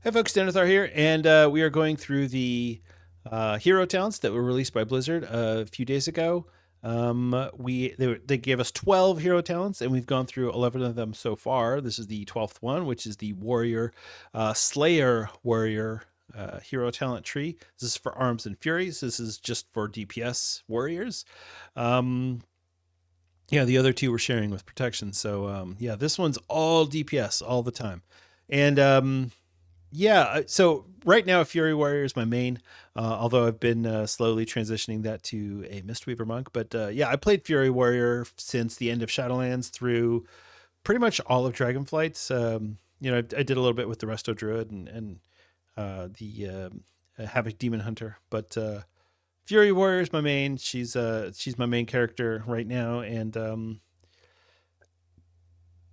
Hey folks, Denethor here, and we are going through the hero talents that were released by Blizzard a few days ago. They gave us 12 hero talents, and we've gone through 11 of them so far. This is the 12th one, which is the Warrior Slayer Warrior hero talent tree. This is for Arms and Furies. This is just for DPS warriors. Um, yeah, the other two we're sharing with protection. So yeah, this one's all DPS all the time, and yeah. So right now, Fury Warrior is my main, although I've been slowly transitioning that to a Mistweaver monk. But yeah, I played Fury Warrior since the end of Shadowlands through pretty much all of Dragonflight's. I did a little bit with the Resto Druid and the Havoc Demon Hunter, but Fury Warrior is my main. She's my main character right now, and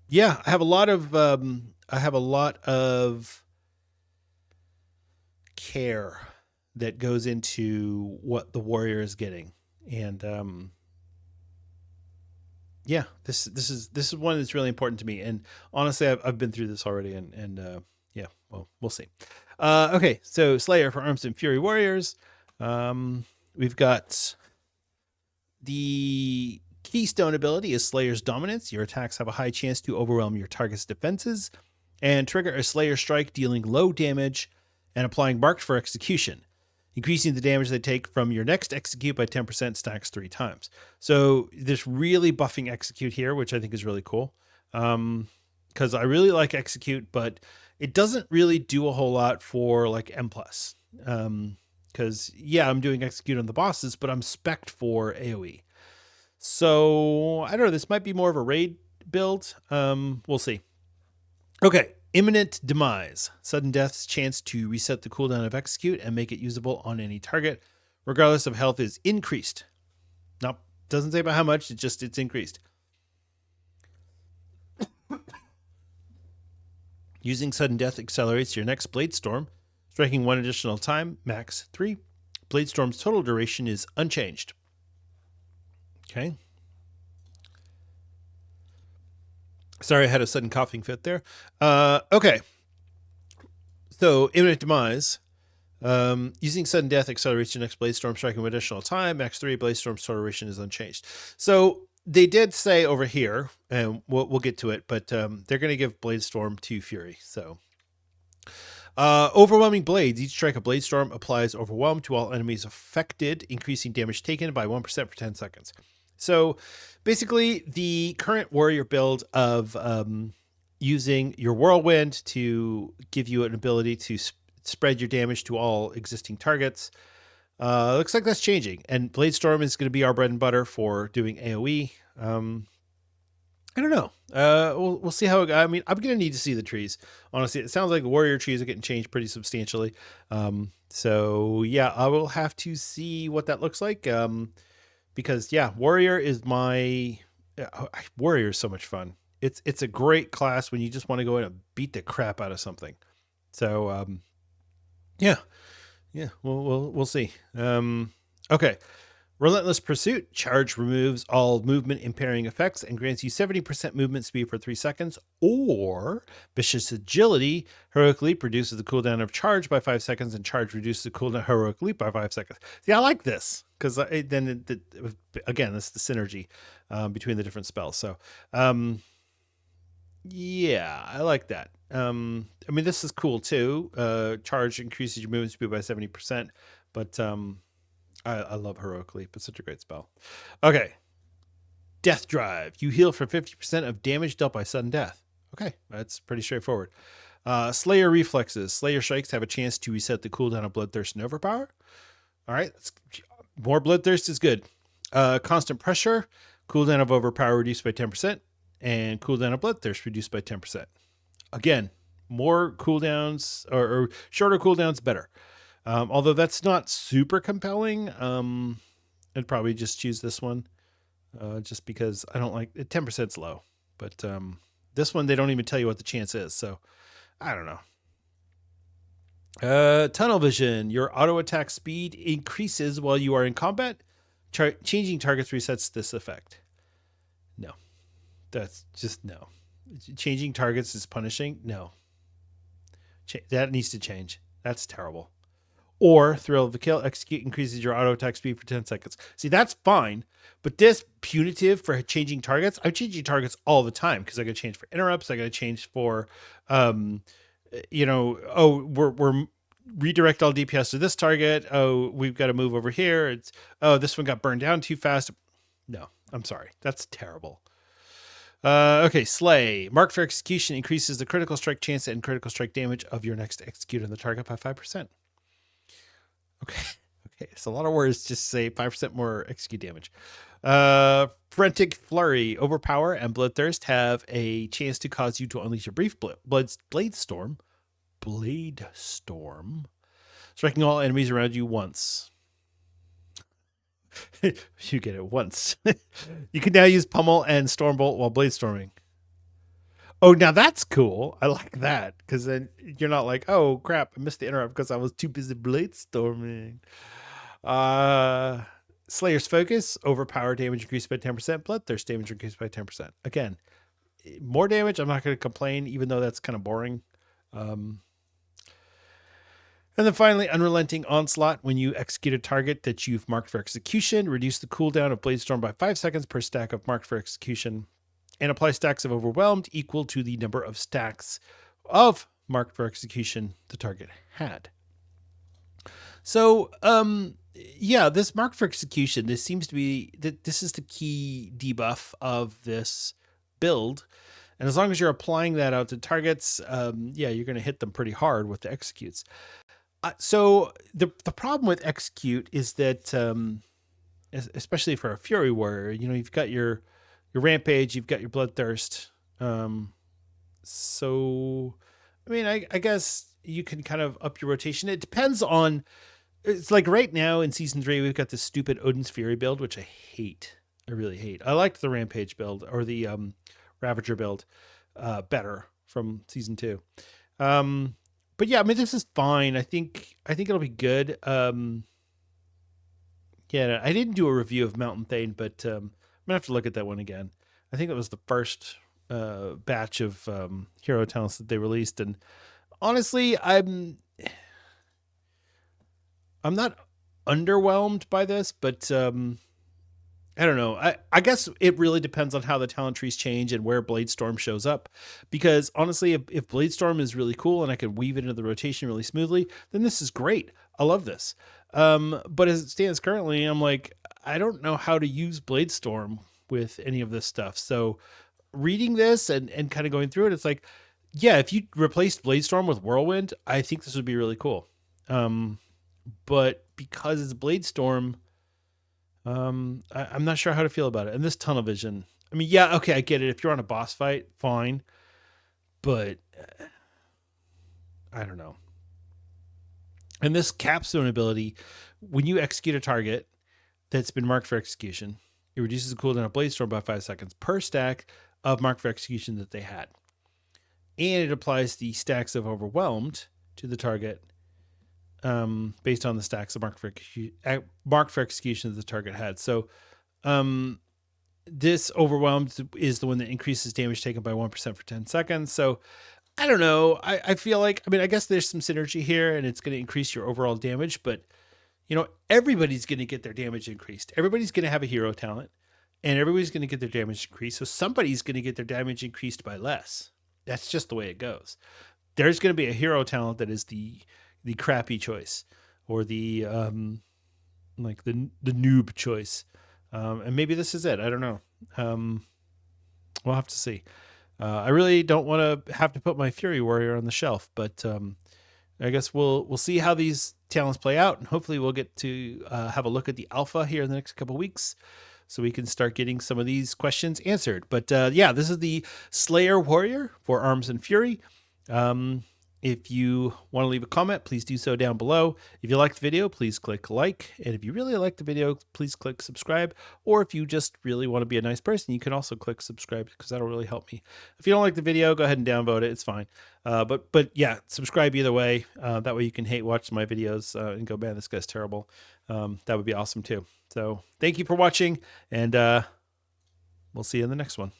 yeah, I have a lot of care that goes into what the warrior is getting, and yeah, this is one that's really important to me. And honestly, I've been through this already, and yeah, well, we'll see. Okay, so Slayer for Arms and Fury Warriors. We've got the keystone ability is Slayer's Dominance. Your attacks have a high chance to overwhelm your target's defenses and trigger a Slayer strike, dealing low damage and applying marked for execution. Increasing the damage they take from your next execute by 10% stacks 3 times. So this really buffing execute here, which I think is really cool. Because I really like execute, but it doesn't really do a whole lot for like M plus. Because yeah, I'm doing execute on the bosses, but I'm spec'd for AoE. So I don't know. This might be more of a raid build. We'll see. Okay, imminent demise. Sudden death's chance to reset the cooldown of execute and make it usable on any target, regardless of health, is increased. Now, doesn't say about how much. It's increased. Using sudden death accelerates your next Blade Storm, striking one additional time, max 3. Blade Storm's total duration is unchanged. Okay. Sorry, I had a sudden coughing fit there. Okay. So, imminent demise. Using sudden death accelerates your next Blade Storm, striking one additional time. Max 3. Blade Storm's total duration is unchanged. So, they did say over here, and we'll get to it, but they're going to give Blade Storm to Fury. So, overwhelming blades. Each strike of Blade Storm applies overwhelm to all enemies affected, increasing damage taken by 1% for 10 seconds. So basically, the current warrior build of using your whirlwind to give you an ability to spread your damage to all existing targets. Looks like that's changing, and Blade Storm is going to be our bread and butter for doing AoE. I don't know. We'll see how it goes. I mean, I'm going to need to see the trees. Honestly, it sounds like the warrior trees are getting changed pretty substantially. So yeah, I will have to see what that looks like. Because yeah, warrior is my warrior is so much fun. It's a great class when you just want to go in and beat the crap out of something. So yeah, yeah, we'll see. Okay. Relentless Pursuit. Charge removes all movement impairing effects and grants you 70% movement speed for 3 seconds. Or Vicious Agility. Heroic Leap reduces the cooldown of charge by 5 seconds, and charge reduces the cooldown of Heroic Leap by 5 seconds. See, I like this because then again, it's the synergy between the different spells. So, yeah, I like that. I mean, this is cool too. Charge increases your movement speed by 70%, but I love Heroic Leap. It's such a great spell. Okay. Death Drive. You heal for 50% of damage dealt by sudden death. Okay, that's pretty straightforward. Slayer Reflexes. Slayer strikes have a chance to reset the cooldown of Bloodthirst and Overpower. All right, more Bloodthirst is good. Constant Pressure. Cooldown of Overpower reduced by 10%, and cooldown of Bloodthirst reduced by 10%. Again, more cooldowns or shorter cooldowns, better. Although that's not super compelling, I'd probably just choose this one just because I don't like it. 10% is low, but this one, they don't even tell you what the chance is. So I don't know. Tunnel Vision. Your auto attack speed increases while you are in combat. Changing targets resets this effect. No, that's just no. Changing targets is punishing. No. That needs to change. That's terrible. Or Thrill of the Kill, execute increases your auto attack speed for 10 seconds. See, that's fine. But this punitive for changing targets, I'm changing targets all the time because I got to change for interrupts. I got to change for, we're redirect all DPS to this target. Oh, we've got to move over here. This one got burned down too fast. No, I'm sorry. That's terrible. Okay, Slay. Mark for execution increases the critical strike chance and critical strike damage of your next execute on the target by 5%. Okay. It's a lot of words. Just say 5% more execute damage. Frantic Flurry. Overpower and Bloodthirst have a chance to cause you to unleash a brief Blade Storm, striking all enemies around you once. You get it once. You can now use Pummel and Stormbolt while Blade Storming. Oh, now that's cool. I like that because then you're not like, oh crap, I missed the interrupt because I was too busy Blade Storming. Slayer's Focus. Overpower damage increased by 10%. Bloodthirst damage increased by 10%. Again, more damage. I'm not going to complain, even though that's kind of boring. And then finally, Unrelenting Onslaught. When you execute a target that you've marked for execution, reduce the cooldown of Blade Storm by 5 seconds per stack of marked for execution, and apply stacks of Overwhelmed equal to the number of stacks of marked for execution the target had. So, this marked for execution, this seems to be, this is the key debuff of this build. And as long as you're applying that out to targets, you're going to hit them pretty hard with the executes. So the problem with execute is that, especially for a Fury Warrior, you've got your Rampage, you've got your Bloodthirst. So, I mean, I guess you can kind of up your rotation. It depends on, it's like right now in Season 3, we've got this stupid Odin's Fury build, which I hate. I really hate. I liked the Rampage build or the Ravager build better from Season 2. But yeah, I mean, this is fine. I think it'll be good. I didn't do a review of Mountain Thane, but I'm gonna have to look at that one again. I think it was the first batch of hero talents that they released, and honestly, I'm not underwhelmed by this, but I don't know. I guess it really depends on how the talent trees change and where Blade Storm shows up. Because honestly, if Blade Storm is really cool and I could weave it into the rotation really smoothly, then this is great. I love this. But as it stands currently, I'm like, I don't know how to use Blade Storm with any of this stuff. So reading this and kind of going through it, it's like, yeah, if you replaced Blade Storm with Whirlwind, I think this would be really cool. But because it's Blade Storm, I'm not sure how to feel about it. And this tunnel vision, I mean, yeah, okay, I get it. If you're on a boss fight, fine. But I don't know. And this capstone ability, when you execute a target that's been marked for execution, it reduces the cooldown of Blade Storm by 5 seconds per stack of marked for execution that they had. And it applies the stacks of Overwhelmed to the target based on the stacks of marked for execution that the target had. So this Overwhelmed is the one that increases damage taken by 1% for 10 seconds. So I don't know. I feel like, I mean, I guess there's some synergy here and it's going to increase your overall damage, but everybody's going to get their damage increased. Everybody's going to have a hero talent and everybody's going to get their damage increased. So somebody's going to get their damage increased by less. That's just the way it goes. There's going to be a hero talent that is the crappy choice or the noob choice. And maybe this is it. I don't know. We'll have to see. I really don't want to have to put my Fury Warrior on the shelf, but I guess we'll see how these talents play out, and hopefully we'll get to have a look at the alpha here in the next couple of weeks, so we can start getting some of these questions answered. But this is the Slayer Warrior for Arms and Fury. If you want to leave a comment, please do so down below. If you liked the video, please click like. And if you really like the video, please click subscribe. Or if you just really want to be a nice person, you can also click subscribe because that'll really help me. If you don't like the video, go ahead and downvote it. It's fine. But yeah, subscribe either way. That way you can hate watch my videos and go, man, this guy's terrible. That would be awesome too. So thank you for watching, and we'll see you in the next one.